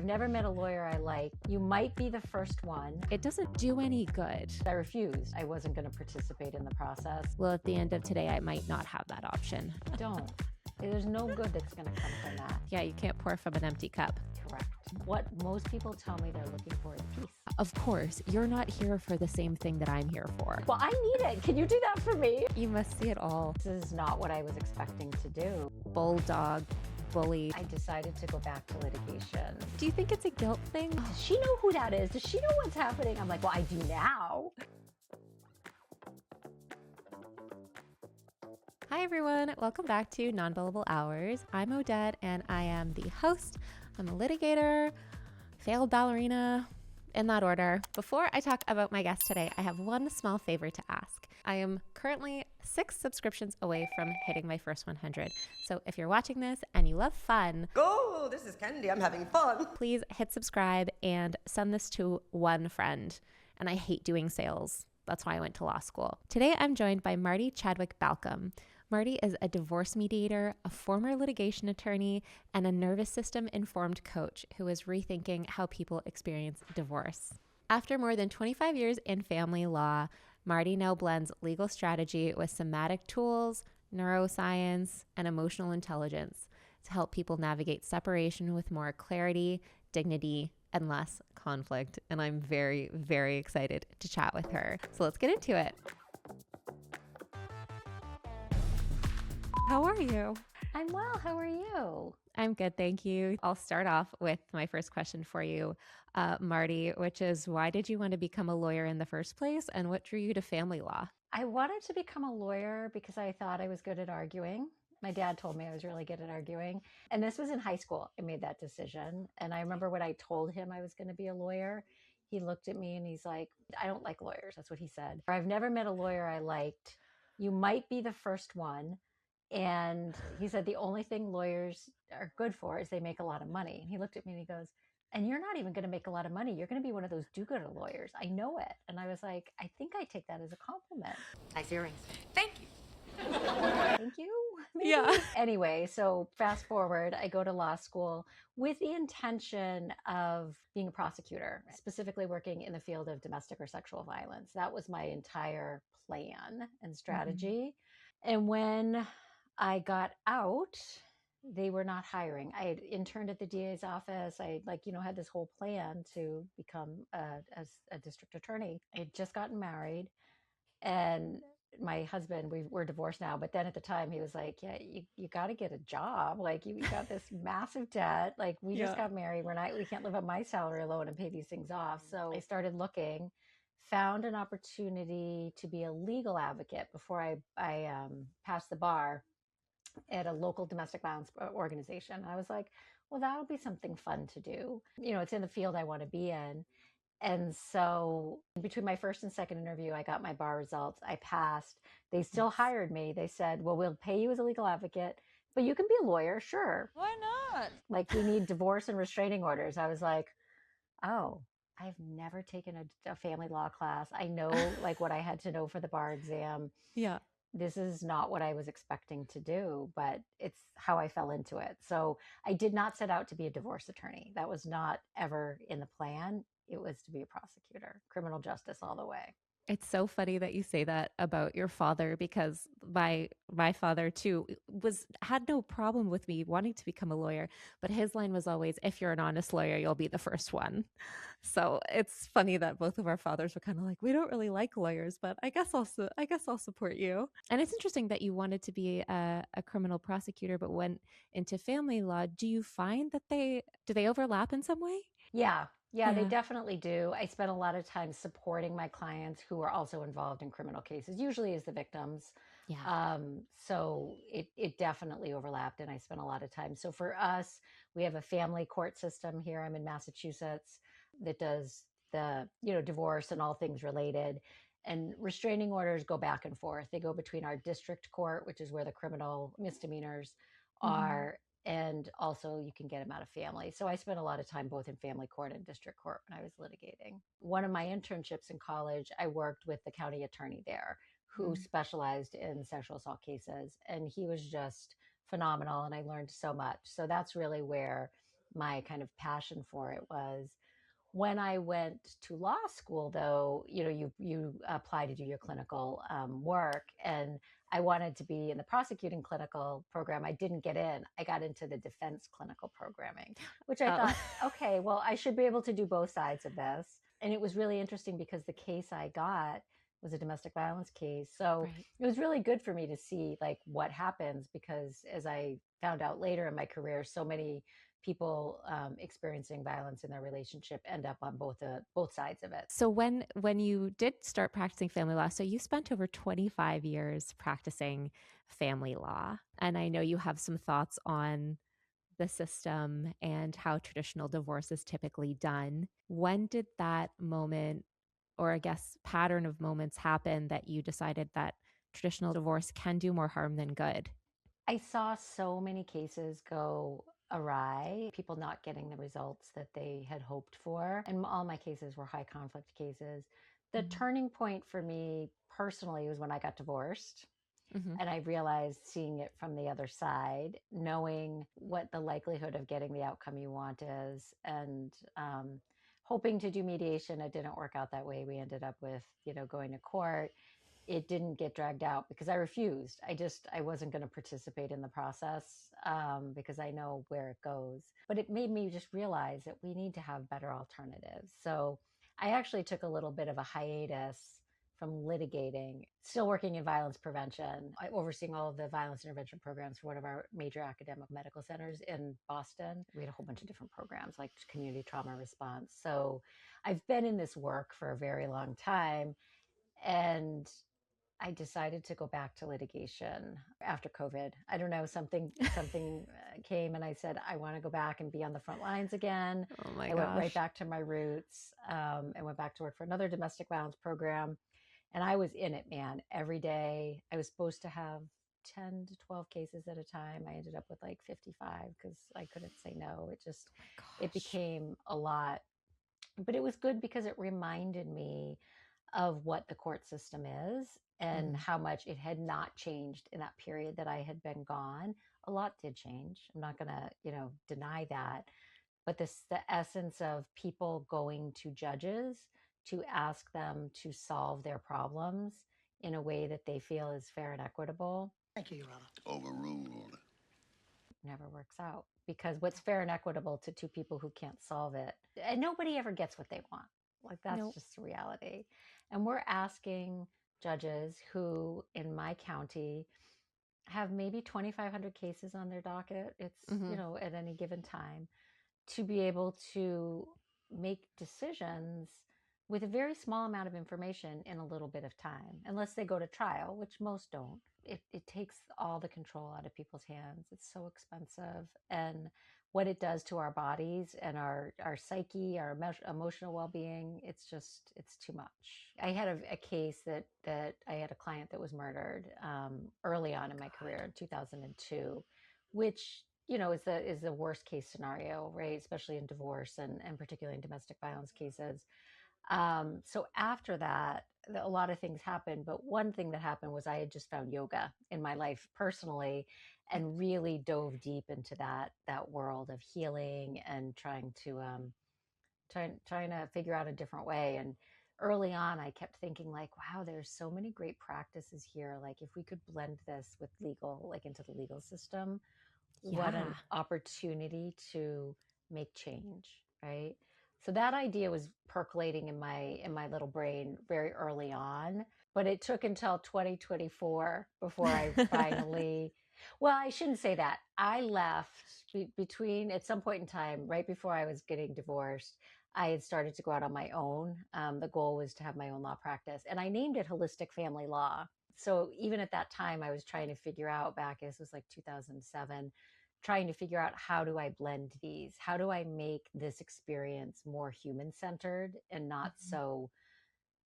never met a lawyer I like. You might be the first one. It doesn't do any good. I refused. I wasn't going to participate in the process. Well, at the end of today, I might not have that option. Don't. There's no good that's going to come from that. Yeah, you can't pour from an empty cup. Correct. What most people tell me they're looking for is peace. Of course, you're not here for the same thing that I'm here for. Well, I need it. Can you do that for me? You must see it all. This is not what I was expecting to do. Bulldog, bully. I decided to go back to litigation. Do you think it's a guilt thing? Does she know who that is? Does she know what's happening? I'm like, well, I do now. Hi, everyone. Welcome back to Non-Billable Hours. I'm Odette, and I am the host. I'm a litigator, failed ballerina, in that order. Before I talk about my guest today, I have one small favor to ask. I am currently 6 subscriptions away from hitting my first 100. So if you're watching this and you love fun, go, this is Candy, I'm having fun. Please hit subscribe and send this to one friend. And I hate doing sales. That's why I went to law school. Today, I'm joined by Mardi Chadwick-Balcom. Mardi is a divorce mediator, a former litigation attorney, and a nervous system-informed coach who is rethinking how people experience divorce. After more than 25 years in family law, Mardi now blends legal strategy with somatic tools, neuroscience, and emotional intelligence to help people navigate separation with more clarity, dignity, and less conflict. And I'm very, very excited to chat with her. So let's get into it. How are you? I'm well. How are you? I'm good, thank you. I'll start off with my first question for you, Mardi, which is, why did you want to become a lawyer in the first place, and what drew you to family law? I wanted to become a lawyer because I thought I was good at arguing. My dad told me I was really good at arguing. And this was in high school. I made that decision. And I remember when I told him I was going to be a lawyer, he looked at me and he's like, I don't like lawyers. That's what he said. I've never met a lawyer I liked. You might be the first one. And he said, the only thing lawyers are good for is they make a lot of money. And he looked at me and he goes, and you're not even going to make a lot of money. You're going to be one of those do-gooder lawyers. I know it. And I was like, I think I take that as a compliment. Nice earrings. Thank you. Thank you. Maybe? Yeah. Anyway, so fast forward, I go to law school with the intention of being a prosecutor, specifically working in the field of domestic or sexual violence. That was my entire plan and strategy. Mm-hmm. And when I got out, they were not hiring. I had interned at the DA's office. I had this whole plan to become a district attorney. I had just gotten married, and my husband, we're divorced now, but then at the time he was like, yeah, you got to get a job. Like you got this massive debt. Like we just got married. We can't live on my salary alone and pay these things off. So I started looking, found an opportunity to be a legal advocate before I passed the bar at a local domestic violence organization. And I was like, well, that'll be something fun to do. You know, it's in the field I want to be in. And so between my first and second interview, I got my bar results. I passed. They still hired me. They said, well, we'll pay you as a legal advocate, but you can be a lawyer. Sure. Why not? Like we need divorce and restraining orders. I was like, oh, I've never taken a family law class. I know like what I had to know for the bar exam. Yeah. This is not what I was expecting to do, but it's how I fell into it. So I did not set out to be a divorce attorney. That was not ever in the plan. It was to be a prosecutor, criminal justice all the way. It's so funny that you say that about your father, because my father too had no problem with me wanting to become a lawyer, but his line was always, if you're an honest lawyer, you'll be the first one. So it's funny that both of our fathers were kind of like, we don't really like lawyers, but I guess I'll support you. And it's interesting that you wanted to be a criminal prosecutor, but went into family law. Do you find that do they overlap in some way? Yeah, they definitely do. I spent a lot of time supporting my clients who are also involved in criminal cases, usually as the victims. Yeah. So it definitely overlapped, and I spent a lot of time. So for us, we have a family court system here. I'm in Massachusetts that does the, divorce and all things related. And restraining orders go back and forth. They go between our district court, which is where the criminal misdemeanors are, and also you can get them out of family. So I spent a lot of time both in family court and district court when I was litigating. One of my internships in college, I worked with the county attorney there who specialized in sexual assault cases. And he was just phenomenal, and I learned so much. So that's really where my kind of passion for it was. When I went to law school, though, you apply to do your clinical work, and I wanted to be in the prosecuting clinical program. I didn't get in. I got into the defense clinical programming, which I thought, okay, well, I should be able to do both sides of this. And it was really interesting because the case I got was a domestic violence case. So it was really good for me to see like what happens, because as I found out later in my career, so many people experiencing violence in their relationship end up on both sides of it. So when you did start practicing family law, so you spent over 25 years practicing family law, and I know you have some thoughts on the system and how traditional divorce is typically done. When did that moment, or I guess pattern of moments, happen that you decided that traditional divorce can do more harm than good? I saw so many cases go awry, people not getting the results that they had hoped for. And all my cases were high conflict cases. The turning point for me personally was when I got divorced. And I realized, seeing it from the other side, knowing what the likelihood of getting the outcome you want is, and hoping to do mediation. It didn't work out that way. We ended up with, going to court. It didn't get dragged out because I refused. I wasn't going to participate in the process because I know where it goes. But it made me just realize that we need to have better alternatives. So I actually took a little bit of a hiatus from litigating, still working in violence prevention, overseeing all of the violence intervention programs for one of our major academic medical centers in Boston. We had a whole bunch of different programs like community trauma response. So I've been in this work for a very long time. And I decided to go back to litigation after COVID. I don't know, something came, and I said, I want to go back and be on the front lines again. Oh my I gosh. went right back to my roots and went back to work for another domestic violence program. And I was in it, man, every day. I was supposed to have 10 to 12 cases at a time. I ended up with like 55 because I couldn't say no. It became a lot. But it was good because it reminded me of what the court system is and how much it had not changed in that period that I had been gone. A lot did change. I'm not going to, deny that. But the essence of people going to judges to ask them to solve their problems in a way that they feel is fair and equitable. Thank you, Your Honor. Overruled. Never works out, because what's fair and equitable to two people who can't solve it, and nobody ever gets what they want. Like, that's just the reality. And we're asking judges who in my county have maybe 2,500 cases on their docket. It's, at any given time, to be able to make decisions with a very small amount of information in a little bit of time, unless they go to trial, which most don't. It takes all the control out of people's hands. It's so expensive. And what it does to our bodies and our psyche, our emotional well-being, it's too much. I had a case that I had a client that was murdered early on in my career in 2002, which is the worst case scenario, right? Especially in divorce and particularly in domestic violence cases. So after that, a lot of things happened, but one thing that happened was I had just found yoga in my life personally and really dove deep into that world of healing and trying to figure out a different way. And early on, I kept thinking like, wow, there's so many great practices here. Like, if we could blend this with legal, like into the legal system, what an opportunity to make change, right? So that idea was percolating in my little brain very early on, but it took until 2024 before I finally, well, I shouldn't say that. I left between, at some point in time, right before I was getting divorced, I had started to go out on my own. The goal was to have my own law practice, and I named it Holistic Family Law. So even at that time, I was trying to figure out, back, this was like 2007, trying to figure out, how do I blend these? How do I make this experience more human-centered and not so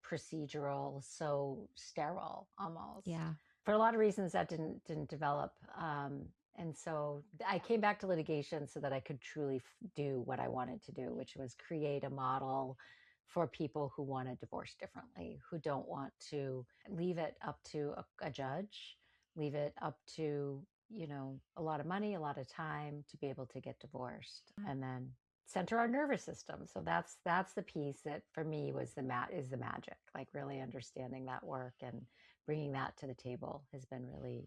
procedural, so sterile almost? Yeah. For a lot of reasons that didn't develop. And so I came back to litigation so that I could truly do what I wanted to do, which was create a model for people who want to divorce differently, who don't want to leave it up to a judge, leave it up to a lot of money, a lot of time to be able to get divorced and then center our nervous system. So that's the piece that for me was is the magic, like really understanding that work and bringing that to the table has been really,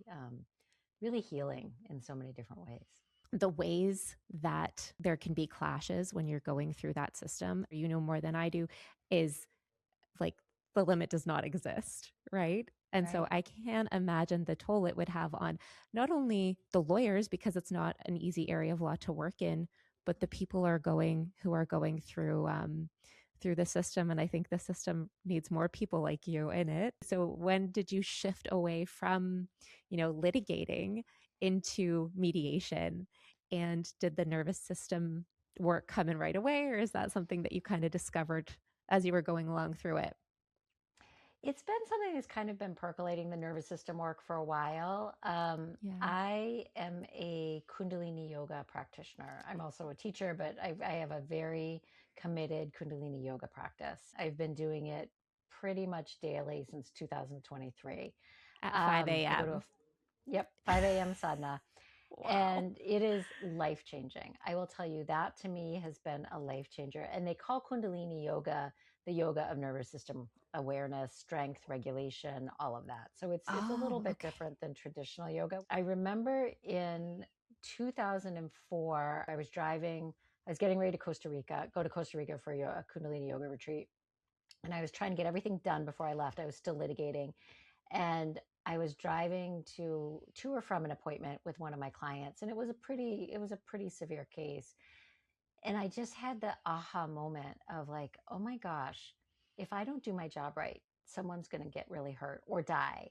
really healing in so many different ways. The ways that there can be clashes when you're going through that system, you know more than I do, is like the limit does not exist, right? And so Right. I can't imagine the toll it would have on not only the lawyers, because it's not an easy area of law to work in, but the people who are going through the system. And I think the system needs more people like you in it. So when did you shift away from, litigating into mediation? And did the nervous system work come in right away? Or is that something that you kind of discovered as you were going along through it? It's been something that's kind of been percolating the nervous system work for a while. Yeah. I am a Kundalini yoga practitioner. I'm also a teacher, but I have a very committed Kundalini yoga practice. I've been doing it pretty much daily since 2023. At 5 I go to a.m. 5 a.m. sadhana. Wow. And it is life changing. I will tell you that to me has been a life changer. And they call Kundalini yoga the yoga of nervous system awareness, strength, regulation, all of that. So it's a little Oh, bit okay. different than traditional yoga. I remember in 2004, I was getting ready to go to Costa Rica for a Kundalini yoga retreat. And I was trying to get everything done before I left. I was still litigating. And I was driving to or from an appointment with one of my clients, and it was a pretty severe case. And I just had the aha moment of like, oh my gosh, if I don't do my job right, someone's going to get really hurt or die.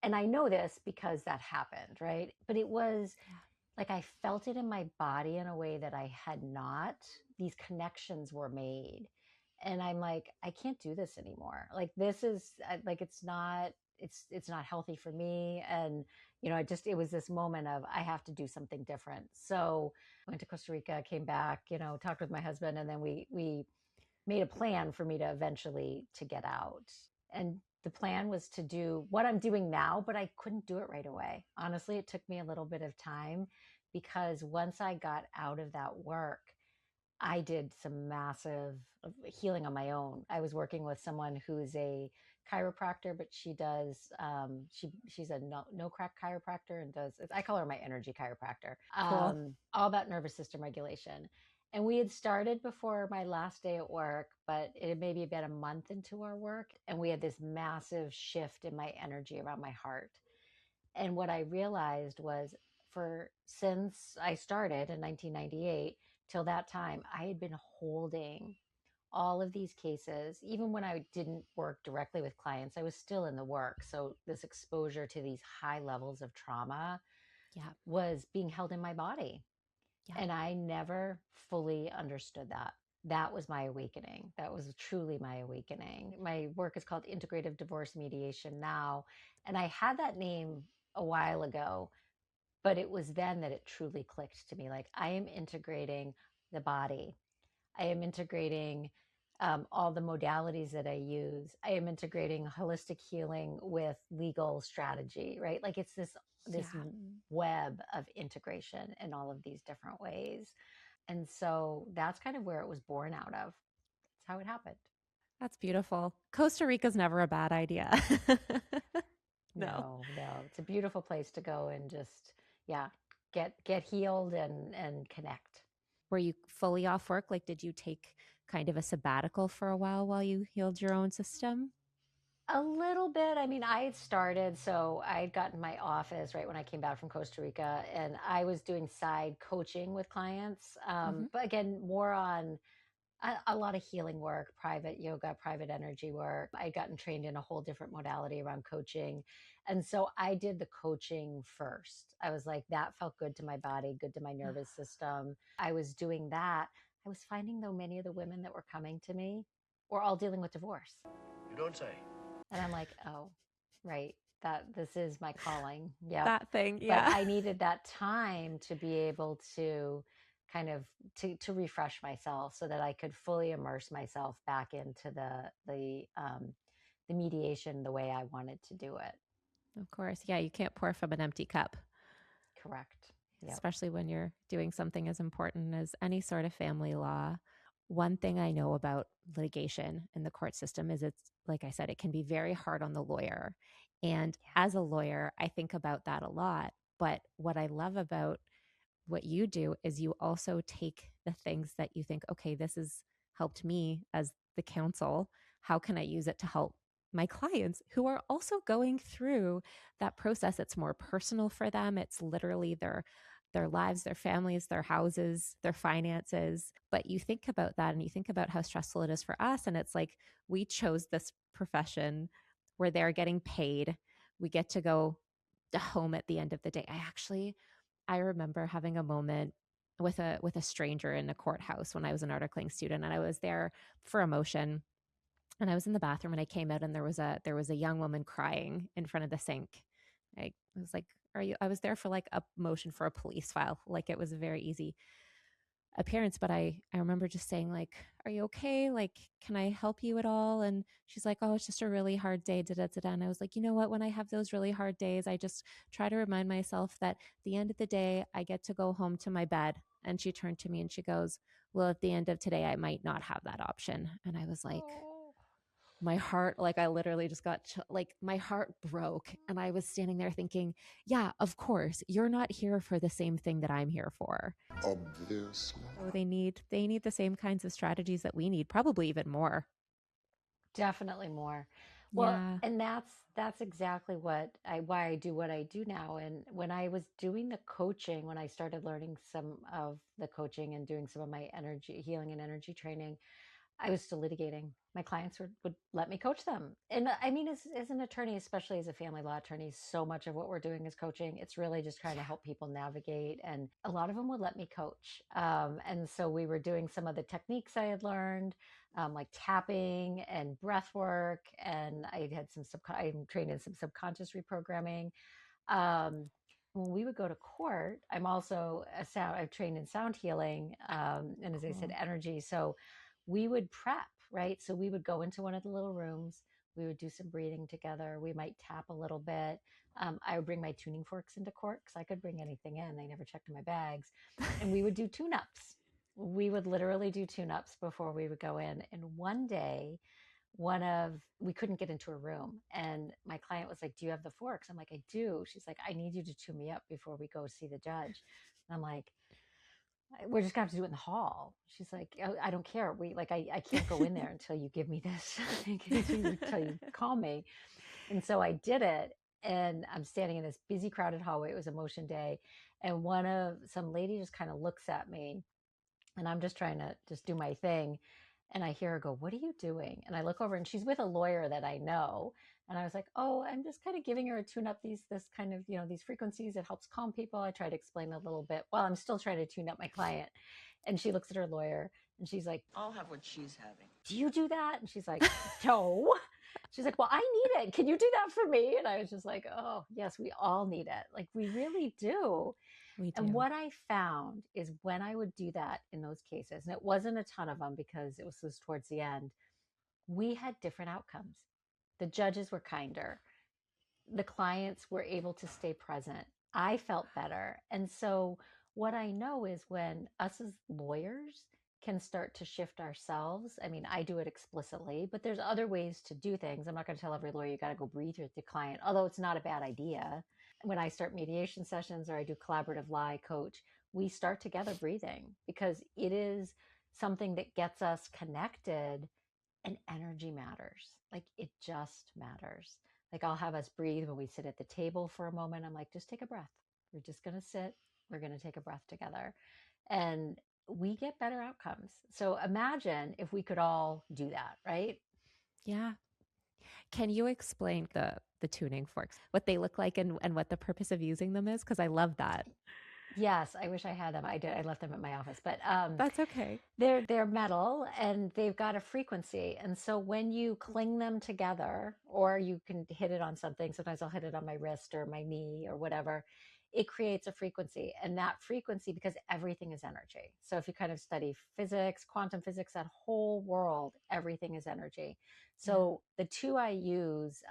And I know this because that happened, right? But it was Yeah. like I felt it in my body in a way that I had not. These connections were made. And I'm like, I can't do this anymore. Like this is like it's not healthy for me. And it was this moment of I have to do something different. So I went to Costa Rica, came back, talked with my husband, and then we made a plan for me to eventually to get out. And the plan was to do what I'm doing now, but I couldn't do it right away. Honestly, it took me a little bit of time because once I got out of that work, I did some massive healing on my own. I was working with someone who's a chiropractor, but she does she's a no crack chiropractor and does I call her my energy chiropractor. Cool. All about nervous system regulation. And we had started before my last day at work, but it had maybe been a month into our work, and we had this massive shift in my energy around my heart. And what I realized was since I started in 1998 till that time, I had been holding all of these cases. Even when I didn't work directly with clients, I was still in the work. So this exposure to these high levels of trauma Yeah. was being held in my body. Yeah. And I never fully understood that. That was my awakening. That was truly my awakening. My work is called Integrative Divorce Mediation now. And I had that name a while ago, but it was then that it truly clicked to me. Like I am integrating the body. I am integrating all the modalities that I use. I am integrating holistic healing with legal strategy, right? Like it's this Yeah. web of integration in all of these different ways. And so that's kind of where it was born out of. That's how it happened. That's beautiful. Costa Rica's never a bad idea. No. No, it's a beautiful place to go and just, yeah, get healed and connect. Were you fully off work? Like, did you take kind of a sabbatical for a while you healed your own system? A little bit. I mean, I had started, so I had gotten my office right when I came back from Costa Rica, and I was doing side coaching with clients. Mm-hmm. But again, more on a lot of healing work, private yoga, private energy work. I'd gotten trained in a whole different modality around coaching. And so I did the coaching first. I was like, that felt good to my body, good to my nervous system. I was doing that. I was finding, though, many of the women that were coming to me were all dealing with divorce. You don't say. And I'm like, oh, right. That this is my calling. Yeah. That thing, But yeah. I needed that time to be able to kind of to refresh myself so that I could fully immerse myself back into the mediation the way I wanted to do it. Of course. Yeah, you can't pour from an empty cup. Correct. Yep. Especially when you're doing something as important as any sort of family law. One thing I know about litigation in the court system is it's, like I said, it can be very hard on the lawyer. And as a lawyer, I think about that a lot. But what I love about what you do is you also take the things that you think, okay, this has helped me as the counsel. How can I use it to help my clients who are also going through that process? It's more personal for them. It's literally their lives, their families, their houses, their finances. But you think about that and you think about how stressful it is for us. And it's like, we chose this profession where they're getting paid. We get to go home at the end of the day. I remember having a moment with a stranger in a courthouse when I was an articling student, and I was there for a motion, and I was in the bathroom, and I came out, and there was a young woman crying in front of the sink. I was like, "Are you?" I was there for like a motion for a police file, like it was a very easy appearance, but I remember just saying like, "Are you okay? Like, can I help you at all?" And she's like, "Oh, it's just a really hard day." Da, da, da, da. And I was like, you know what? When I have those really hard days, I just try to remind myself that at the end of the day, I get to go home to my bed. And she turned to me and she goes, "Well, at the end of today, I might not have that option." And I was like, my heart, like I literally just got like my heart broke, and I was standing there thinking, yeah, of course you're not here for the same thing that I'm here for. Obviously. So they need the same kinds of strategies that we need, probably even more. Definitely more. Well, Yeah. and that's exactly why I do what I do now. And when I was doing the coaching, when I started learning some of the coaching and doing some of my energy healing and energy training, I was still litigating. My clients would let me coach them. And I mean, as an attorney, especially as a family law attorney, so much of what we're doing is coaching. It's really just trying to help people navigate. And a lot of them would let me coach. And so we were doing some of the techniques I had learned, like tapping and breath work. And I had I'm trained in some subconscious reprogramming. Um, when we would go to court, I've trained in sound healing. And as I said, Cool. energy. So we would prep, right? So we would go into one of the little rooms. We would do some breathing together. We might tap a little bit. I would bring my tuning forks into court because I could bring anything in. They never checked in my bags. And we would do tune-ups. We would literally do tune-ups before we would go in. And one day, we couldn't get into a room, and my client was like, "Do you have the forks?" I'm like, "I do." She's like, "I need you to tune me up before we go see the judge." And I'm like, "We're just gonna have to do it in the hall." She's like, "Oh, I don't care. I can't go in there until you give me this, until you call me." And so I did it, and I'm standing in this busy, crowded hallway. It was a motion day, and some lady just kind of looks at me, and I'm just trying to just do my thing. And I hear her go, "What are you doing?" And I look over, and she's with a lawyer that I know. And I was like, "Oh, I'm just kind of giving her a tune up this kind of, these frequencies. It helps calm people." I try to explain a little bit while I'm still trying to tune up my client. And she looks at her lawyer and she's like, I'll have what she's having. "Do you do that?" And she's like, "No." She's like, "Well, I need it. Can you do that for me?" And I was just like, "Oh, yes, we all need it. Like, we really do." We do. And what I found is when I would do that in those cases, and it wasn't a ton of them because it was towards the end, we had different outcomes. The judges were kinder. The clients were able to stay present. I felt better. And so, what I know is when us as lawyers can start to shift ourselves. I mean, I do it explicitly, but there's other ways to do things. I'm not going to tell every lawyer you got to go breathe with the client, although it's not a bad idea. When I start mediation sessions or I do collaborative lie coach, we start together breathing because it is something that gets us connected, and energy matters. Like, it just matters. Like, I'll have us breathe when we sit at the table for a moment. I'm like, just take a breath. We're just going to sit. We're going to take a breath together. And we get better outcomes. So imagine if we could all do that, right? Yeah. Can you explain the tuning forks, what they look like and what the purpose of using them is? Because I love that. Yes, I wish I had them. I did. I left them at my office, but That's okay. they're metal and they've got a frequency. And so when you cling them together, or you can hit it on something, sometimes I'll hit it on my wrist or my knee or whatever, it creates a frequency. And that frequency, because everything is energy. So if you kind of study physics, quantum physics, that whole world, everything is energy. So the two I use,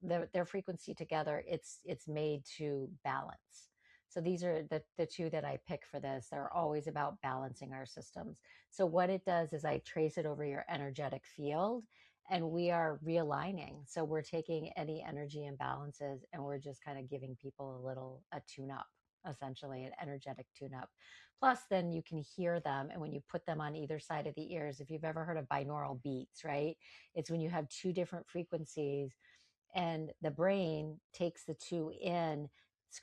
their frequency together, it's made to balance. So these are the two that I pick for this. They're always about balancing our systems. So what it does is I trace it over your energetic field, and we are realigning. So we're taking any energy imbalances and we're just kind of giving people a tune up, essentially an energetic tune up. Plus, then you can hear them. And when you put them on either side of the ears, if you've ever heard of binaural beats, right? It's when you have two different frequencies and the brain takes the two in,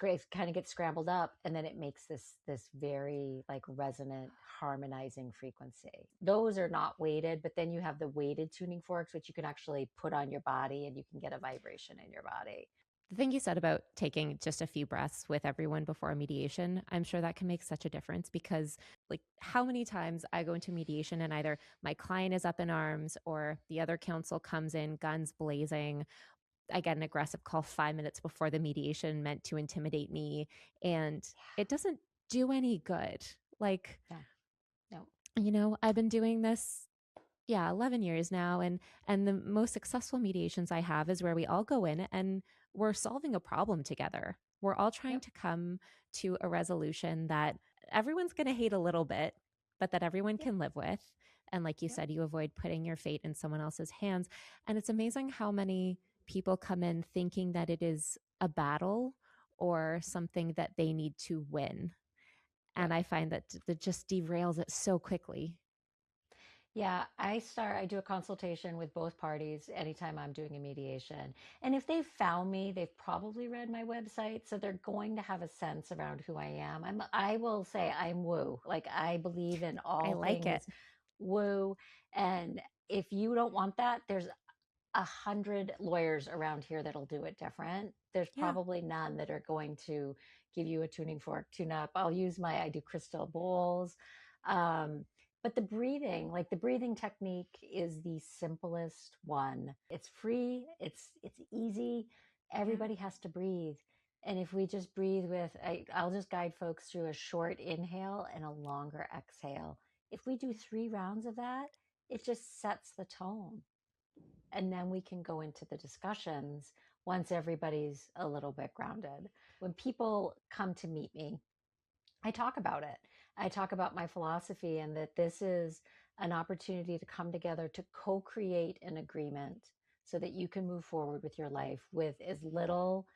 kind of gets scrambled up, and then it makes this very like resonant harmonizing frequency. Those are not weighted, but then you have the weighted tuning forks, which you can actually put on your body and you can get a vibration in your body. The thing you said about taking just a few breaths with everyone before a mediation, I'm sure that can make such a difference, because like how many times I go into mediation and either my client is up in arms or the other counsel comes in guns blazing. I get an aggressive call 5 minutes before the mediation meant to intimidate me, and it doesn't do any good. Like, No. I've been doing this 11 years now, and the most successful mediations I have is where we all go in and we're solving a problem together. We're all trying to come to a resolution that everyone's going to hate a little bit, but that everyone can live with. And like you said, you avoid putting your fate in someone else's hands. And it's amazing how many people come in thinking that it is a battle or something that they need to win. And I find that just derails it so quickly. Yeah, I do a consultation with both parties anytime I'm doing a mediation. And if they've found me, they've probably read my website. So they're going to have a sense around who I am. I will say I'm woo. Like I believe in all things woo. And if you don't want that, there's 100 lawyers around here that'll do it different. There's probably none that are going to give you a tuning fork, tune up. I do crystal bowls. But the breathing technique is the simplest one. It's free. It's easy. Everybody has to breathe. And if we just breathe I'll just guide folks through a short inhale and a longer exhale. If we do 3 rounds of that, it just sets the tone. And then we can go into the discussions once everybody's a little bit grounded. When people come to meet me, I talk about it. I talk about my philosophy and that this is an opportunity to come together to co-create an agreement so that you can move forward with your life with as little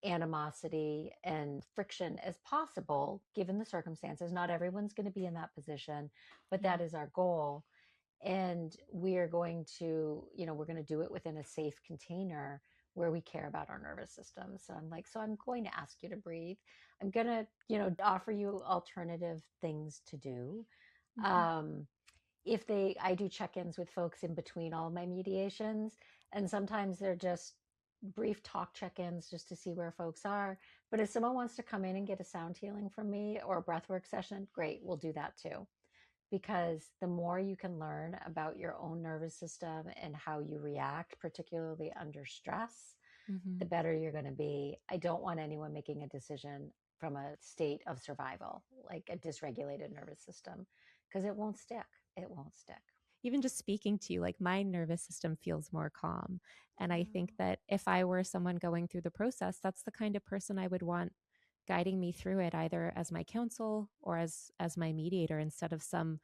animosity and friction as possible, given the circumstances. Not everyone's going to be in that position, but that is our goal. And we're going to do it within a safe container where we care about our nervous system. So I'm going to ask you to breathe. I'm going to, offer you alternative things to do. I do check-ins with folks in between all my mediations, and sometimes they're just brief talk check-ins just to see where folks are. But if someone wants to come in and get a sound healing from me or a breathwork session, great, we'll do that too. Because the more you can learn about your own nervous system and how you react, particularly under stress, the better you're going to be. I don't want anyone making a decision from a state of survival, like a dysregulated nervous system, because it won't stick. It won't stick. Even just speaking to you, like my nervous system feels more calm. And I think that if I were someone going through the process, that's the kind of person I would want guiding me through it, either as my counsel or as my mediator, instead of some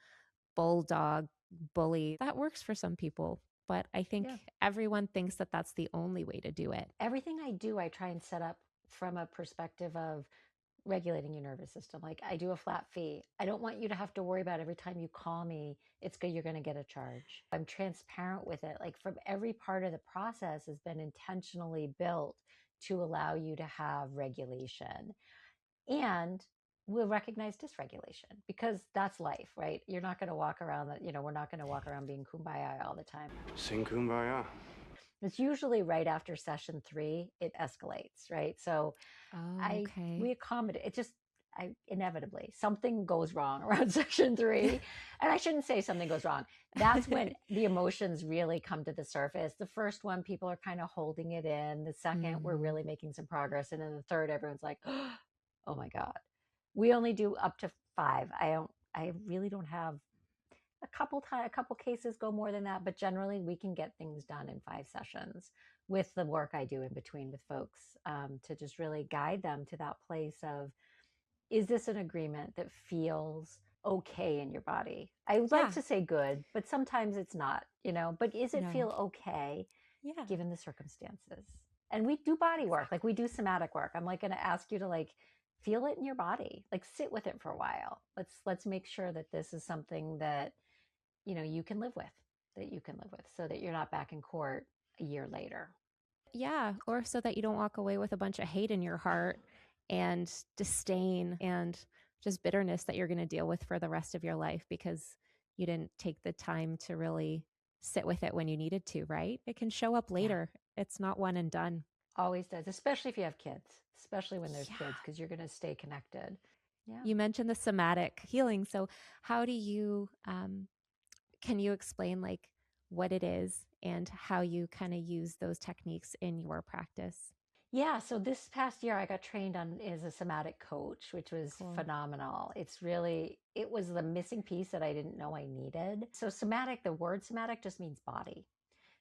bulldog bully. That works for some people, but I think everyone thinks that that's the only way to do it. Everything I do, I try and set up from a perspective of regulating your nervous system. Like I do a flat fee. I don't want you to have to worry about every time you call me, you're going to get a charge. I'm transparent with it. Like from every part of the process has been intentionally built to allow you to have regulation. And we'll recognize dysregulation because that's life, right? You're not going to walk around we're not going to walk around being kumbaya all the time. Sing kumbaya. It's usually right after session 3, it escalates, right? So we accommodate it. Inevitably something goes wrong around session 3. And I shouldn't say something goes wrong. That's when the emotions really come to the surface. The first one, people are kind of holding it in. The second, we're really making some progress. And then the third, everyone's like, oh my God. We only do up to 5. I really don't have a couple cases go more than that, but generally we can get things done in 5 sessions with the work I do in between with folks, to just really guide them to that place of is this an agreement that feels okay in your body? I would Yeah. like to say good, but sometimes it's not, but is it No. feel okay Yeah. given the circumstances? And we do body work, like we do somatic work. I'm like going to ask you to like feel it in your body, like sit with it for a while. Let's make sure that this is something that, you can live with, so that you're not back in court a year later. Yeah. Or so that you don't walk away with a bunch of hate in your heart and disdain and just bitterness that you're going to deal with for the rest of your life because you didn't take the time to really sit with it when you needed to, right? It can show up later. Yeah. It's not one and done. Always does, especially if you have kids, especially when there's kids, because you're going to stay connected. Yeah. You mentioned the somatic healing. So how do you, can you explain like what it is and how you kind of use those techniques in your practice? Yeah, so this past year I got trained as a somatic coach, which was phenomenal. It was the missing piece that I didn't know I needed. So somatic, the word somatic just means body.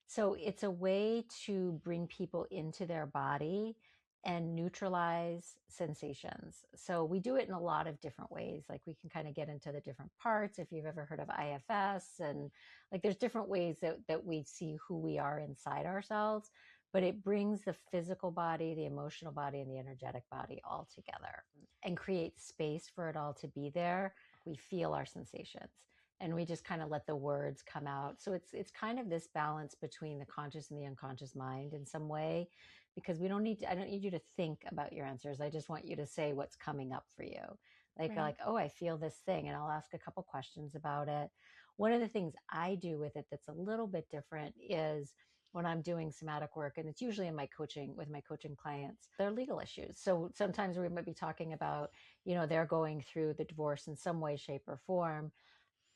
So it's a way to bring people into their body and neutralize sensations. So we do it in a lot of different ways. Like we can kind of get into the different parts if you've ever heard of IFS, and like there's different ways that we see who we are inside ourselves, but it brings the physical body, the emotional body, and the energetic body all together and creates space for it all to be there. We feel our sensations and we just kind of let the words come out. So it's kind of this balance between the conscious and the unconscious mind in some way, because I don't need you to think about your answers. I just want you to say what's coming up for you. Like, Right. like, oh, I feel this thing, and I'll ask a couple questions about it. One of the things I do with it that's a little bit different is when I'm doing somatic work, and it's usually in my coaching with my coaching clients, they're legal issues. So sometimes we might be talking about, they're going through the divorce in some way, shape, or form.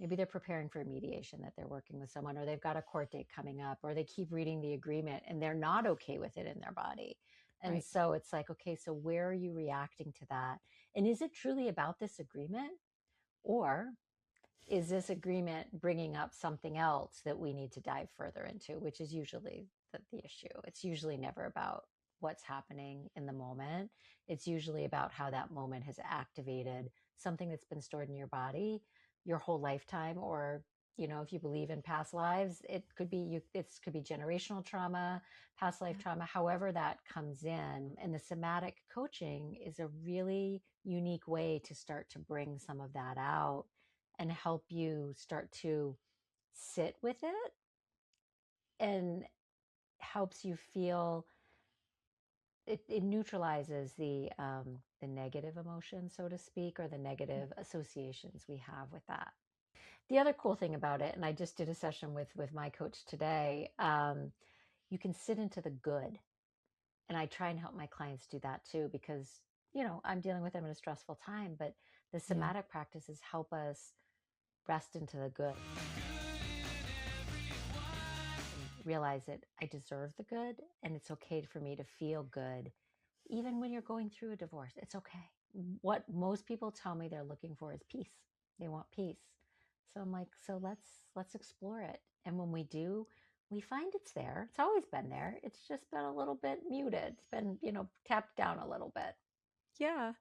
Maybe they're preparing for a mediation that they're working with someone, or they've got a court date coming up, or they keep reading the agreement and they're not okay with it in their body. And Right. so it's like, okay, so where are you reacting to that? And is it truly about this agreement? Or is this agreement bringing up something else that we need to dive further into, which is usually the issue. It's usually never about what's happening in the moment. It's usually about how that moment has activated something that's been stored in your body your whole lifetime, or if you believe in past lives, it could be this could be generational trauma, past life trauma, however that comes in. And the somatic coaching is a really unique way to start to bring some of that out and help you start to sit with it, and helps you feel it neutralizes the negative emotion, so to speak, or the negative associations we have with that. The other cool thing about it, and I just did a session with my coach today, you can sit into the good. And I try and help my clients do that too, because, I'm dealing with them in a stressful time, but the somatic practices help us rest into the good. Realize that I deserve the good, and it's okay for me to feel good. Even when you're going through a divorce, it's okay. What most people tell me they're looking for is peace. They want peace. So I'm like, so let's explore it. And when we do, we find it's there. It's always been there. It's just been a little bit muted. It's been, tapped down a little bit. Yeah.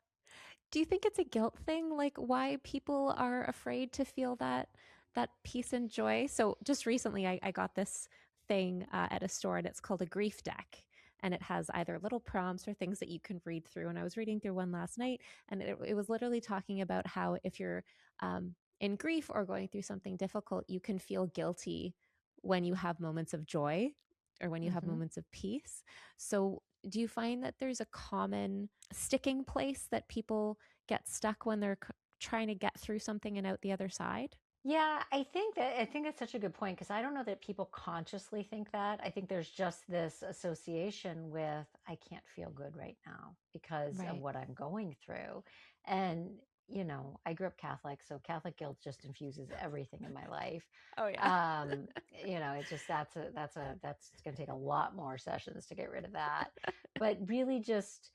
Do you think it's a guilt thing? Like why people are afraid to feel that peace and joy? So just recently I got this thing at a store, and it's called a grief deck. And it has either little prompts or things that you can read through. And I was reading through one last night, and it was literally talking about how if you're in grief or going through something difficult, you can feel guilty when you have moments of joy or when you have moments of peace. So do you find that there's a common sticking place that people get stuck when they're trying to get through something and out the other side? Yeah, I think that's such a good point, because I don't know that people consciously think that. I think there's just this association with I can't feel good right now because of what I'm going through. And I grew up Catholic, so Catholic guilt just infuses everything in my life. Oh yeah. It's just that's going to take a lot more sessions to get rid of that. But really just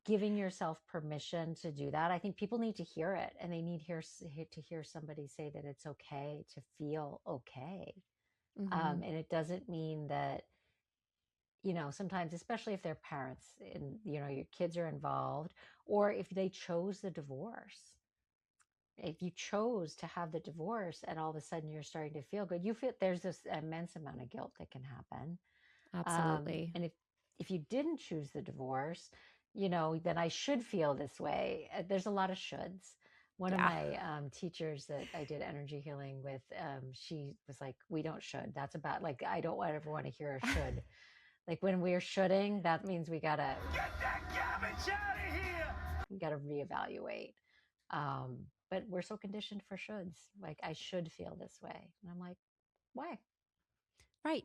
giving yourself permission to do that. I think people need to hear it, and they need to hear somebody say that it's okay to feel okay. And it doesn't mean that, sometimes, especially if they're parents and, your kids are involved, or if they chose the divorce. If you chose to have the divorce and all of a sudden you're starting to feel good, you feel there's this immense amount of guilt that can happen. Absolutely. And if you didn't choose the divorce, then I should feel this way. There's a lot of shoulds. One of Yeah. my teachers that I did energy healing with, she was like, "We don't should. That's about like I don't ever want to hear a should. Like when we're shoulding, that means we gotta get that garbage out of here. We gotta reevaluate. But we're so conditioned for shoulds. Like I should feel this way, and I'm like, why? Right.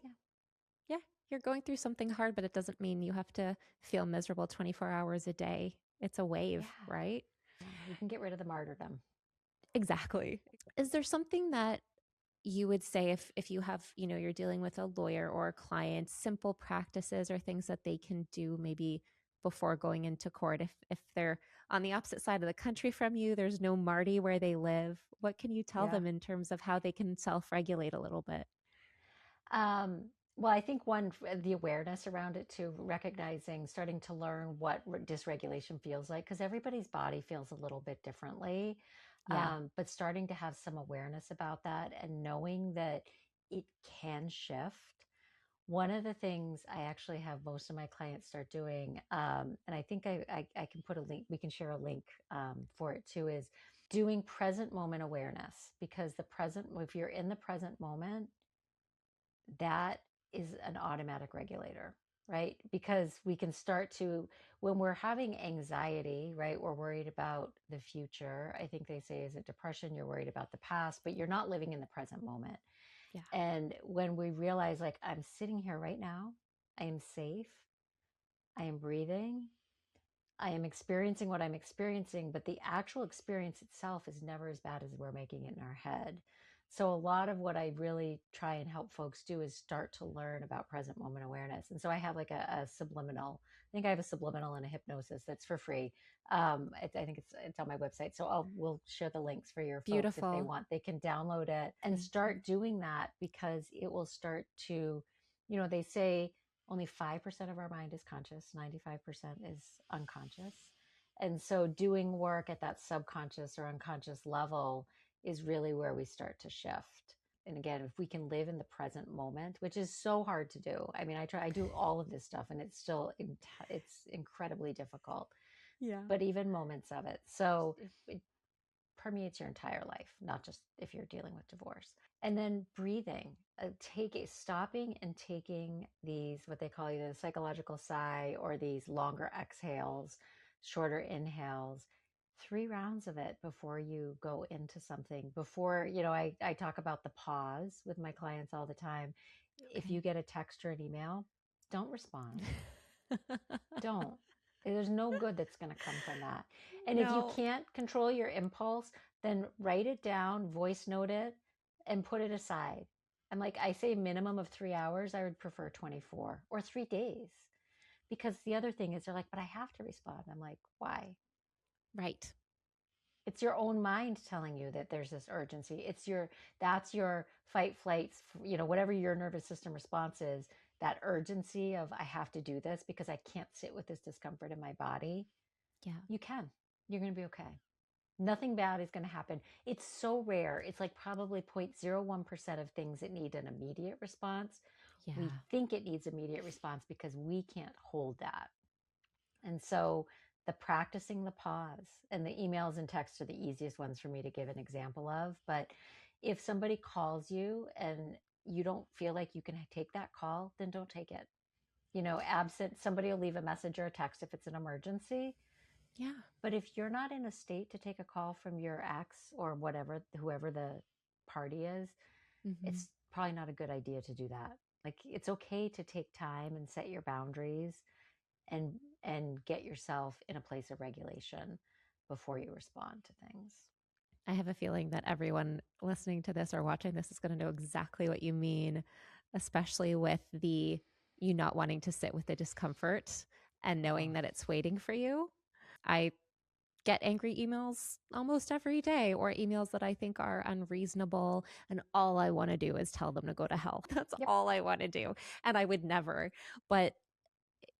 Yeah. You're going through something hard, but it doesn't mean you have to feel miserable 24 hours a day. It's a wave, Yeah. right? You can get rid of the martyrdom. Exactly. Is there something that you would say if you have, you're dealing with a lawyer or a client, simple practices or things that they can do maybe before going into court? If they're on the opposite side of the country from you, there's no Mardi where they live, what can you tell them in terms of how they can self-regulate a little bit? Well, I think one, the awareness around it too, recognizing, starting to learn what dysregulation feels like, because everybody's body feels a little bit differently. Yeah. But starting to have some awareness about that and knowing that it can shift. One of the things I actually have most of my clients start doing, and I think I can put a link, we can share a link for it too, is doing present moment awareness. Because if you're in the present moment, that is an automatic regulator, right? Because we can start to, when we're having anxiety, right? We're worried about the future. I think they say, is it depression? You're worried about the past, but you're not living in the present moment. Yeah. And when we realize, like, I'm sitting here right now, I am safe, I am breathing, I am experiencing what I'm experiencing, but the actual experience itself is never as bad as we're making it in our head. So a lot of what I really try and help folks do is start to learn about present moment awareness. And so I have like a subliminal. I think I have a subliminal and a hypnosis that's for free. I think it's on my website. So we'll share the links for your folks if they Beautiful. want. They can download it and start doing that, because it will start to, they say only 5% of our mind is conscious, 95% is unconscious. And so doing work at that subconscious or unconscious level is really where we start to shift. And again, if we can live in the present moment, which is so hard to do. I mean, I do all of this stuff and it's still, it's incredibly difficult. Yeah. But even moments of it. So it permeates your entire life, not just if you're dealing with divorce. And then breathing, stopping and taking these, what they call either the psychological sigh or these longer exhales, shorter inhales, 3 rounds of it before you go into something. Before, I talk about the pause with my clients all the time. If you get a text or an email, don't respond. Don't. There's no good that's going to come from that. And if you can't control your impulse, then write it down, voice note it, and put it aside. And like I say, minimum of 3 hours, I would prefer 24 or 3 days. Because the other thing is they're like, but I have to respond. I'm like, why? Right. It's your own mind telling you that there's this urgency. That's your fight, flight, whatever your nervous system response is, that urgency of I have to do this because I can't sit with this discomfort in my body. Yeah. You can. You're going to be okay. Nothing bad is going to happen. It's so rare. It's like probably 0.01% of things that need an immediate response. Yeah. We think it needs immediate response because we can't hold that. And so the practicing the pause, and the emails and texts are the easiest ones for me to give an example of. But if somebody calls you and you don't feel like you can take that call, then don't take it. Absent, somebody will leave a message or a text if it's an emergency. Yeah. But if you're not in a state to take a call from your ex or whoever the party is, it's probably not a good idea to do that. Like, it's okay to take time and set your boundaries and get yourself in a place of regulation before you respond to things. I have a feeling that everyone listening to this or watching this is going to know exactly what you mean, especially with you not wanting to sit with the discomfort and knowing that it's waiting for you. I get angry emails almost every day, or emails that I think are unreasonable, and all I want to do is tell them to go to hell. That's all I want to do. And I would never. But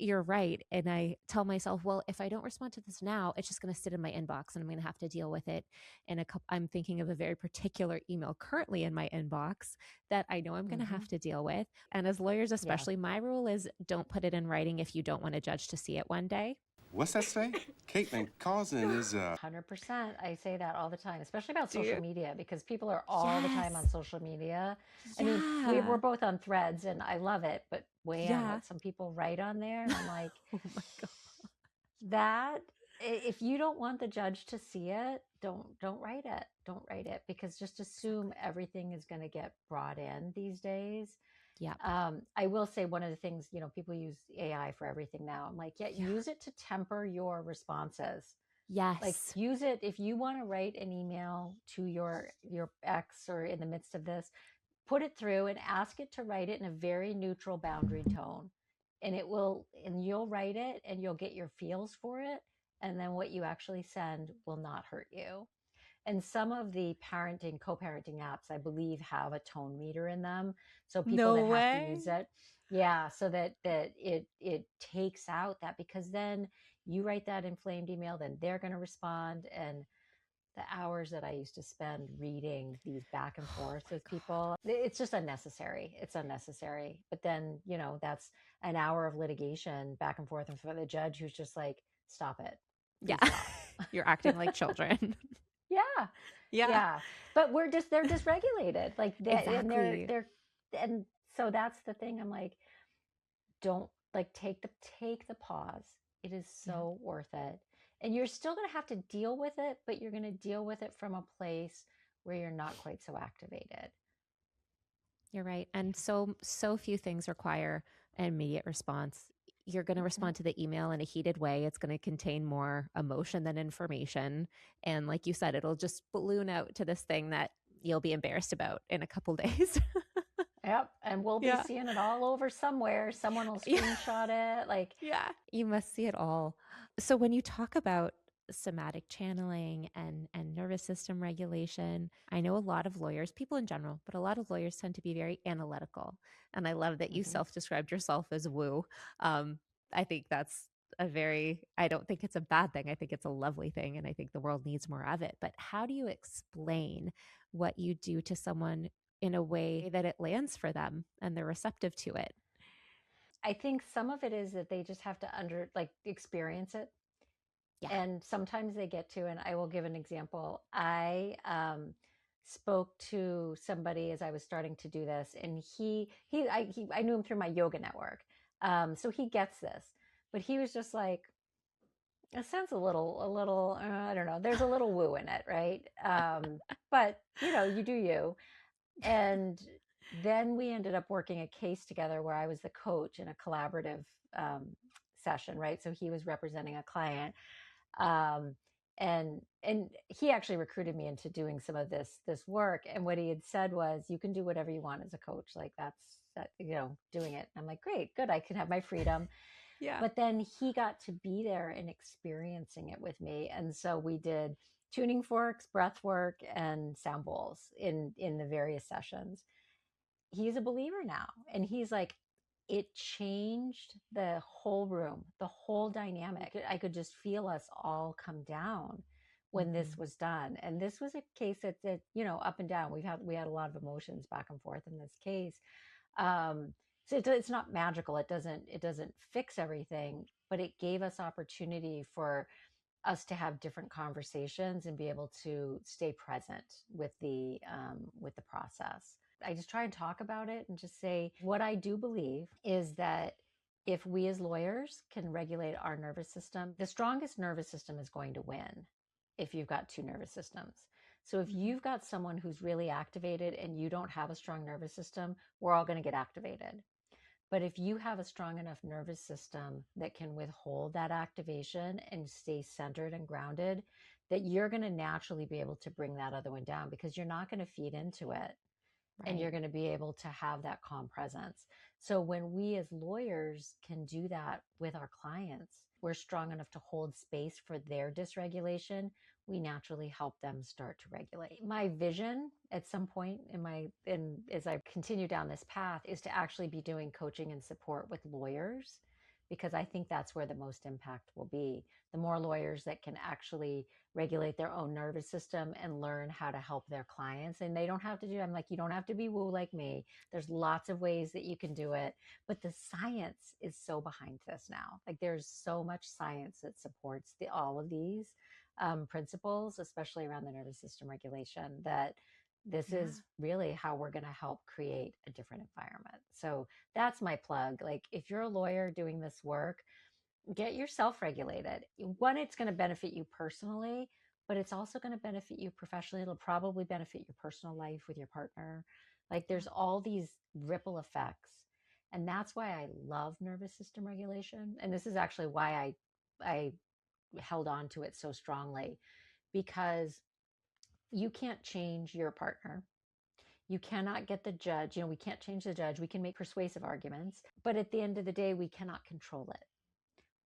you're right. And I tell myself, well, if I don't respond to this now, it's just going to sit in my inbox and I'm going to have to deal with it in a couple. I'm thinking of a very particular email currently in my inbox that I know I'm going to have to deal with. And as lawyers, especially, my rule is don't put it in writing if you don't want a judge to see it one day. What's that say? Caitlin Cousin is 100%. I say that all the time, especially about social media, because people are all the time on social media. I mean, we're both on Threads and I love it, but what some people write on there. And I'm like, Oh my God. that if you don't want the judge to see it, don't write it. Don't write it, because just assume everything is going to get brought in these days. Yeah. I will say one of the things, people use AI for everything now. I'm like, use it to temper your responses. Yes. Like, use it if you want to write an email to your ex or in the midst of this, put it through and ask it to write it in a very neutral boundary tone. And you'll write it and you'll get your feels for it. And then what you actually send will not hurt you. And some of the co-parenting apps, I believe, have a tone meter in them. So people have to use it. Yeah. So that it takes out that, because then you write that inflamed email, then they're going to respond. And the hours that I used to spend reading these back and forth with people, it's just unnecessary. It's unnecessary. But then, that's an hour of litigation back and forth in front of the judge who's just like, stop it. Yeah. You're acting like children. Yeah. But they're dysregulated. Like exactly. And so that's the thing. I'm like, don't take the pause. It is so worth it. And you're still going to have to deal with it, but you're going to deal with it from a place where you're not quite so activated. You're right. And so few things require an immediate response. You're going to respond to the email in a heated way. It's going to contain more emotion than information. And like you said, it'll just balloon out to this thing that you'll be embarrassed about in a couple days. Yep. And we'll be seeing it all over somewhere. Someone will screenshot it. You must see it all. So when you talk about somatic channeling and nervous system regulation, I know a lot of lawyers, people in general, but a lot of lawyers tend to be very analytical. And I love that you self-described yourself as woo. I think that's I don't think it's a bad thing. I think it's a lovely thing. And I think the world needs more of it. But how do you explain what you do to someone in a way that it lands for them and they're receptive to it? I think some of it is that they just have to experience it. Yeah. And sometimes they get to, and I will give an example. I spoke to somebody as I was starting to do this, and I knew him through my yoga network. So he gets this, but he was just like, it sounds a little, I don't know. There's a little woo in it. Right. But you do you. And then we ended up working a case together where I was the coach in a collaborative session, right? So he was representing a client, and he actually recruited me into doing some of this work. And what he had said was, you can do whatever you want as a coach, like doing it. I'm like, great, good, I can have my freedom. But then he got to be there and experiencing it with me, and so we did tuning forks, breath work, and sound bowls in the various sessions. He's a believer now. And he's like, it changed the whole room, the whole dynamic. I could just feel us all come down when this was done. And this was a case that up and down. We had a lot of emotions back and forth in this case. So it's not magical. It doesn't fix everything, but it gave us opportunity for us to have different conversations and be able to stay present with the process. I just try and talk about it and just say, what I do believe is that if we as lawyers can regulate our nervous system, the strongest nervous system is going to win if you've got two nervous systems. So if you've got someone who's really activated and you don't have a strong nervous system, we're all going to get activated. But if you have a strong enough nervous system that can withhold that activation and stay centered and grounded, that you're going to naturally be able to bring that other one down, because you're not going to feed into it. And you're going to be able to have that calm presence. So when we as lawyers can do that with our clients, we're strong enough to hold space for their dysregulation. We naturally help them start to regulate. My vision at some point as I continue down this path is to actually be doing coaching and support with lawyers because I think that's where the most impact will be. The more lawyers that can actually regulate their own nervous system and learn how to help their clients. And they don't have to do, I'm like, you don't have to be woo like me. There's lots of ways that you can do it. But the science is so behind this now. Like there's so much science that supports all of these principles, especially around the nervous system regulation, that this is really how we're going to help create a different environment. So that's my plug. Like if you're a lawyer doing this work, get yourself regulated. One, it's going to benefit you personally, but it's also going to benefit you professionally. It'll probably benefit your personal life with your partner. Like there's all these ripple effects. And that's why I love nervous system regulation. And this is actually why I held on to it so strongly, because you can't change your partner. You cannot get the judge. We can't change the judge. We can make persuasive arguments, but at the end of the day, we cannot control it.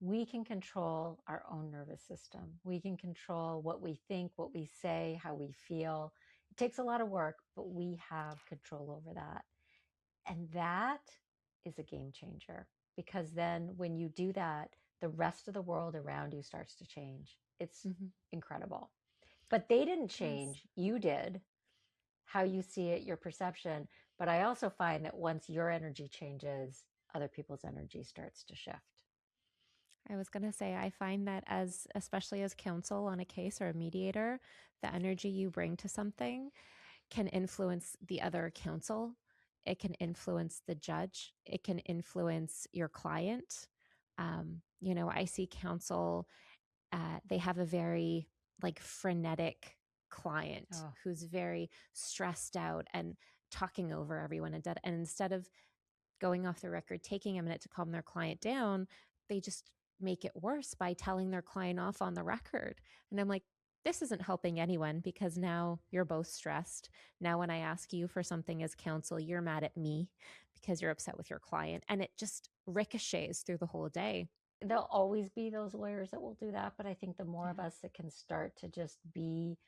We can control our own nervous system. We can control what we think, what we say, how we feel. It takes a lot of work, but we have control over that. And that is a game changer, because then when you do that, the rest of the world around you starts to change. It's incredible. But they didn't change. You did. How you see it, your perception. But I also find that once your energy changes, other people's energy starts to shift. I was going to say, I find that especially as counsel on a case or a mediator, the energy you bring to something can influence the other counsel. It can influence the judge. It can influence your client. I see counsel, they have a very frenetic client who's very stressed out and talking over everyone. And instead of going off the record, taking a minute to calm their client down, they just make it worse by telling their client off on the record. And I'm like, this isn't helping anyone, because now you're both stressed. Now, when I ask you for something as counsel, you're mad at me because you're upset with your client. And it just ricochets through the whole day. There'll always be those lawyers that will do that. But I think the more of us that can start to just be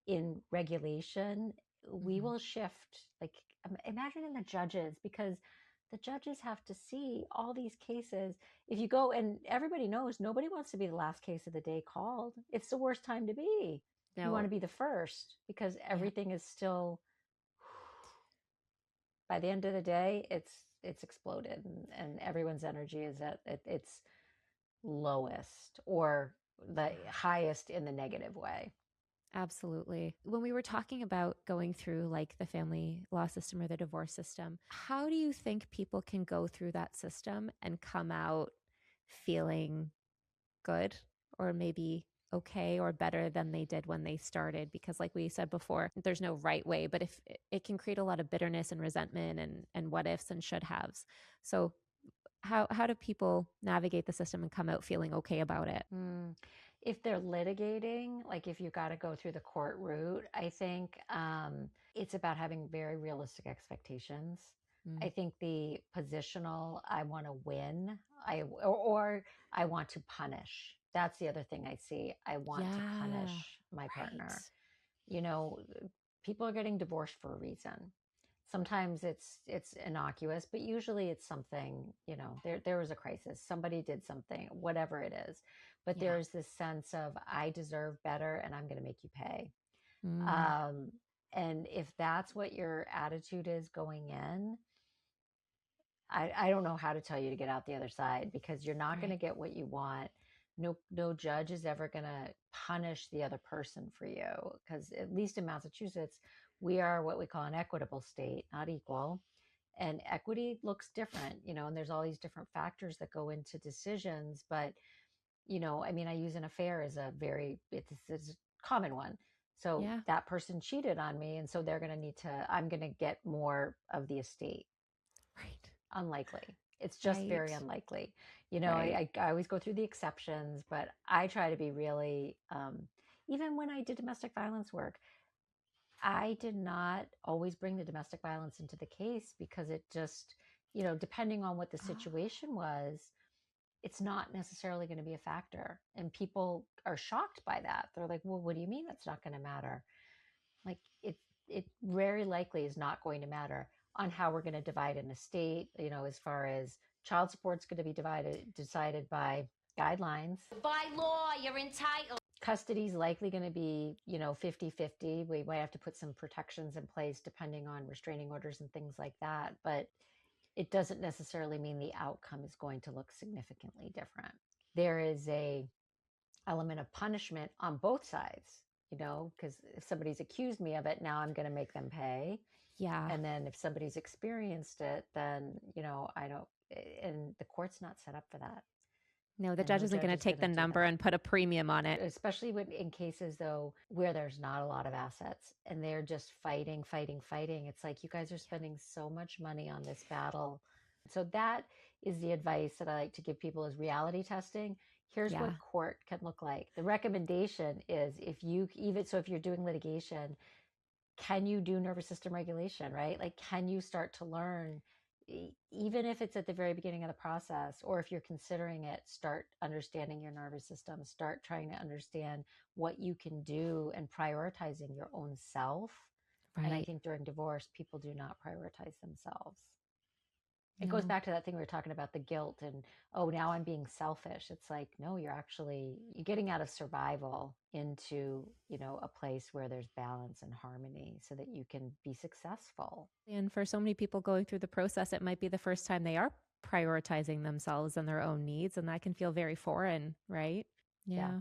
in regulation, we will shift. Like imagining the judges, because the judges have to see all these cases. If you go, and everybody knows, nobody wants to be the last case of the day called. It's the worst time to be. No. You want to be the first, because everything is still, by the end of the day, it's exploded, and everyone's energy is at its lowest or the highest in the negative way. Absolutely. When we were talking about going through the family law system or the divorce system, how do you think people can go through that system and come out feeling good, or maybe okay, or better than they did when they started? Because like we said before, there's no right way, but if it can create a lot of bitterness and resentment and what ifs and should haves. So how do people navigate the system and come out feeling okay about it? If they're litigating, like if you got to go through the court route, I think it's about having very realistic expectations. I think the positional, I want to win, or I want to punish. That's the other thing I see. I want to punish my partner. People are getting divorced for a reason. Sometimes it's innocuous, but usually it's something, there was a crisis. Somebody did something, whatever it is. But there's this sense of, I deserve better and I'm going to make you pay. And if that's what your attitude is going in, I don't know how to tell you to get out the other side, because you're not going to get what you want. No judge is ever going to punish the other person for you, because at least in Massachusetts, we are what we call an equitable state, not equal. And equity looks different, and there's all these different factors that go into decisions. But, I use an affair as it's a common one. So that person cheated on me. And so they're going to I'm going to get more of the estate. Right. Unlikely. It's just very unlikely. I always go through the exceptions, but I try to be really, even when I did domestic violence work, I did not always bring the domestic violence into the case, because it just, depending on what the situation was, it's not necessarily going to be a factor. And people are shocked by that. They're like, well, what do you mean that's not going to matter? Like it very likely is not going to matter on how we're going to divide an estate, as far as Child support's going to be decided by guidelines. By law, you're entitled. Custody's likely going to be, 50-50. We might have to put some protections in place depending on restraining orders and things like that. But it doesn't necessarily mean the outcome is going to look significantly different. There is a element of punishment on both sides, because if somebody's accused me of it, now I'm going to make them pay. Yeah. And then if somebody's experienced it, then, I don't, and the court's not set up for that. No, the judge isn't going to take the number and put a premium on it. Especially in cases, though, where there's not a lot of assets and they're just fighting. It's like, you guys are spending so much money on this battle. So that is the advice that I like to give people, is reality testing. Here's what court can look like. The recommendation is, if you're doing litigation, can you do nervous system regulation, right? Like, can you start to learn, even if it's at the very beginning of the process, or if you're considering it, start understanding your nervous system, start trying to understand what you can do and prioritizing your own self. Right. And I think during divorce, people do not prioritize themselves. It goes back to that thing we were talking about, the guilt and, now I'm being selfish. It's like, no, you're getting out of survival into, a place where there's balance and harmony so that you can be successful. And for so many people going through the process, it might be the first time they are prioritizing themselves and their own needs. And that can feel very foreign, right? Yeah.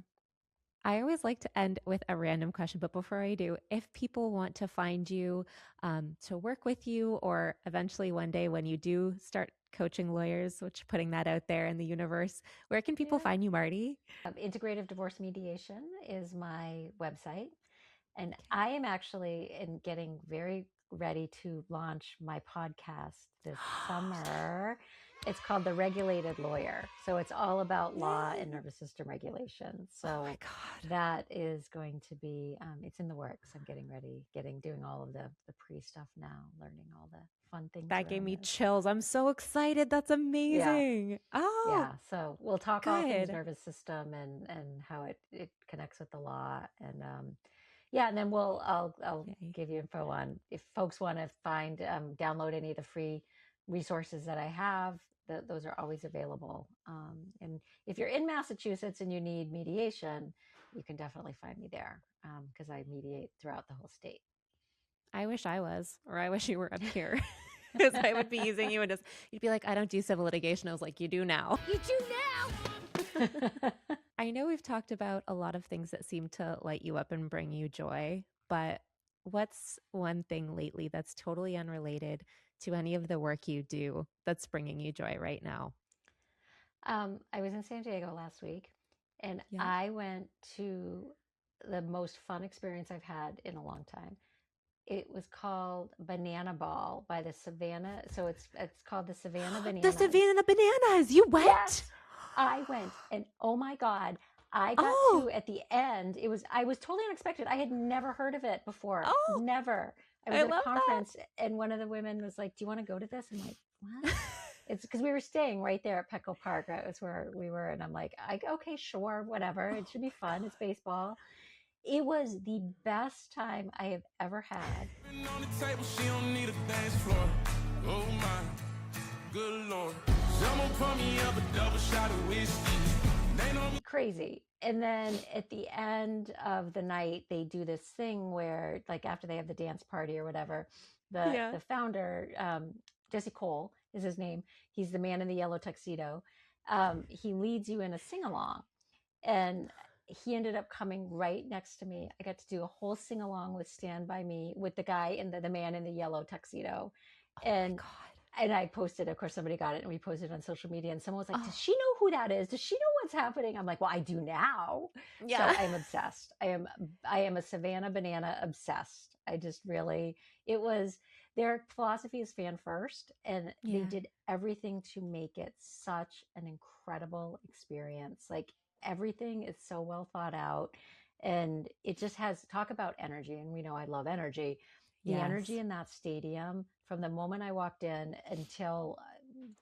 I always like to end with a random question, but before I do, if people want to find you, to work with you, or eventually one day when you do start coaching lawyers, which putting that out there in the universe, where can people find you, Mardi? Integrative Divorce Mediation is my website. And I am actually getting very ready to launch my podcast this summer. It's called The Regulated Lawyer. So it's all about law and nervous system regulation. So that is going to be, it's in the works. I'm getting ready, doing all of the pre-stuff now, learning all the fun things. That gave me chills. I'm so excited. That's amazing. Yeah. Oh, yeah. So we'll talk all things nervous system and how it connects with the law. And and then I'll give you info on, if folks want to find, download any of the free resources that I have, those are always available. And if you're in Massachusetts and you need mediation, you can definitely find me there, because I mediate throughout the whole state. I wish I was, or I wish you were up here, because I would be using you and you'd be like, I don't do civil litigation. I was like, you do now. You do now. I know we've talked about a lot of things that seem to light you up and bring you joy, but what's one thing lately that's totally unrelated to any of the work you do that's bringing you joy right now? I was in San Diego last week, and I went to the most fun experience I've had in a long time. It was called Banana Ball by the Savannah. So it's called the Savannah Bananas. The Savannah Bananas. You went? Yes, I went, and oh my God, I got to, at the end, I was totally unexpected. I had never heard of it before. Never. I was at a conference, and one of the women was like, do you want to go to this? I'm like, what? It's because we were staying right there at Petco Park. That was where we were. And I'm like, okay, sure, whatever. It should be fun. It's baseball. It was the best time I have ever had. On the table, she don't need a dance floor. Oh my, good Lord. Someone pour me up a double shot of whiskey. Crazy. And then at the end of the night, they do this thing where, like, after they have the dance party or whatever, the founder, Jesse Cole is his name. He's the man in the yellow tuxedo. He leads you in a sing-along. And he ended up coming right next to me. I got to do a whole sing-along with Stand By Me with the guy in the man in the yellow tuxedo. And I posted, of course, somebody got it, and we posted it on social media, and someone was like, does she know who that is? Does she know what's happening? I'm like, well, I do now. Yeah. So I'm obsessed. I am a Savannah Banana obsessed. I just really, their philosophy is fan first, and they did everything to make it such an incredible experience. Like, everything is so well thought out, and it just has, talk about energy. And we know I love energy. The energy in that stadium, from the moment I walked in until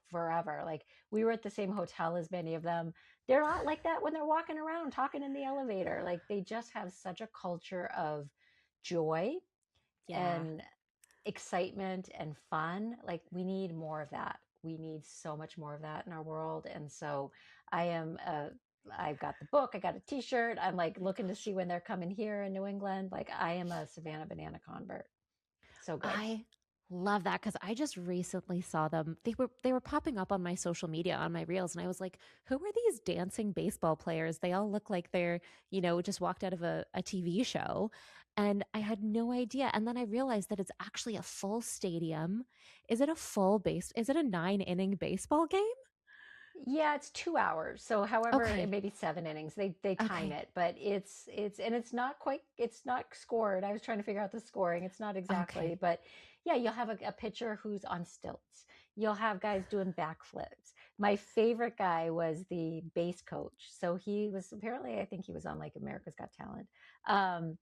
forever, like, we were at the same hotel as many of them. They're not like that when they're walking around talking in the elevator. Like, they just have such a culture of joy and excitement and fun. Like, we need more of that. we need so much more of that in our world. And so I've got the book, I got a t-shirt. I'm like looking to see when they're coming here in New England. Like I am a Savannah Banana convert. So good. I love that because I just recently saw them. They were popping up on my social media on my reels, and I was like, "Who are these dancing baseball players? They all look like they're just walked out of a TV show." And I had no idea. And then I realized that it's actually a full stadium. Is it a full base? Is it a 9-inning baseball game? Yeah, it's 2 hours. So however, Okay. it may be 7 innings. They time Okay. it, but it's not scored. I was trying to figure out the scoring. It's not exactly, Okay. but yeah, you'll have a pitcher who's on stilts. You'll have guys doing backflips. My favorite guy was the base coach. So he was apparently, I think he was on like America's Got Talent.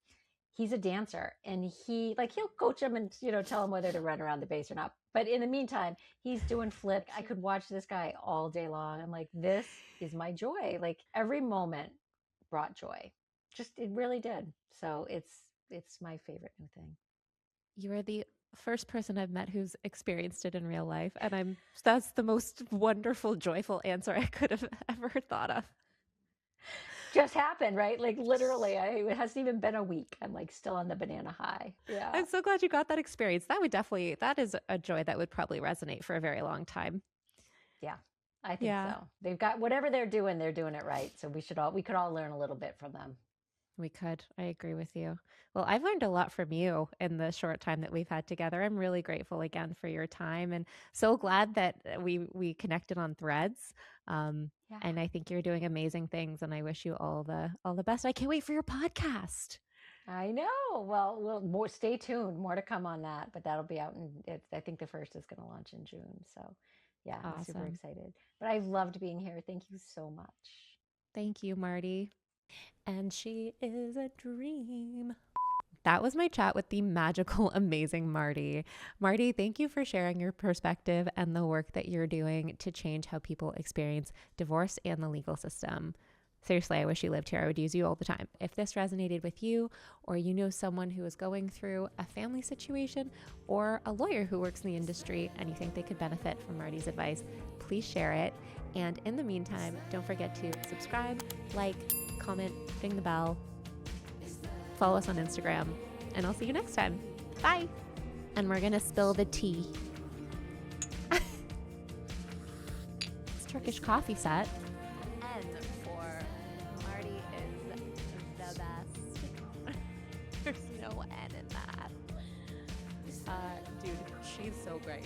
He's a dancer, and he'll coach him and tell him whether to run around the base or not. But in the meantime, he's doing flips. I could watch this guy all day long. I'm like, this is my joy. Like every moment brought joy. Just it really did. So it's my favorite new thing. You are the first person I've met who's experienced it in real life, and that's the most wonderful, joyful answer I could have ever thought of. Just happened, right? Like literally, it hasn't even been a week. I'm like still on the banana high. Yeah. I'm so glad you got that experience. That is a joy that would probably resonate for a very long time. Yeah, I think so. They've got whatever they're doing it right. So we could all learn a little bit from them. We could. I agree with you. Well, I've learned a lot from you in the short time that we've had together. I'm really grateful again for your time, and so glad that we connected on Threads. And I think you're doing amazing things, and I wish you all the best. I can't wait for your podcast. I know. Well, stay tuned. More to come on that, but that'll be out I think the first is going to launch in June. So yeah, I'm super Awesome. excited. But I've loved being here. Thank you so much. Thank you, Marty. And she is a dream. That was my chat with the magical, amazing Marty. Marty, thank you for sharing your perspective and the work that you're doing to change how people experience divorce and the legal system. Seriously, I wish you lived here. I would use you all the time. If this resonated with you, or you know someone who is going through a family situation, or a lawyer who works in the industry and you think they could benefit from Marty's advice, please share it. And in the meantime, don't forget to subscribe, like, comment, ding the bell, follow us on Instagram, and I'll see you next time. Bye. And we're going to spill the tea. It's Turkish coffee set. N for Marty is the best. There's no N in that. Dude, she's so great.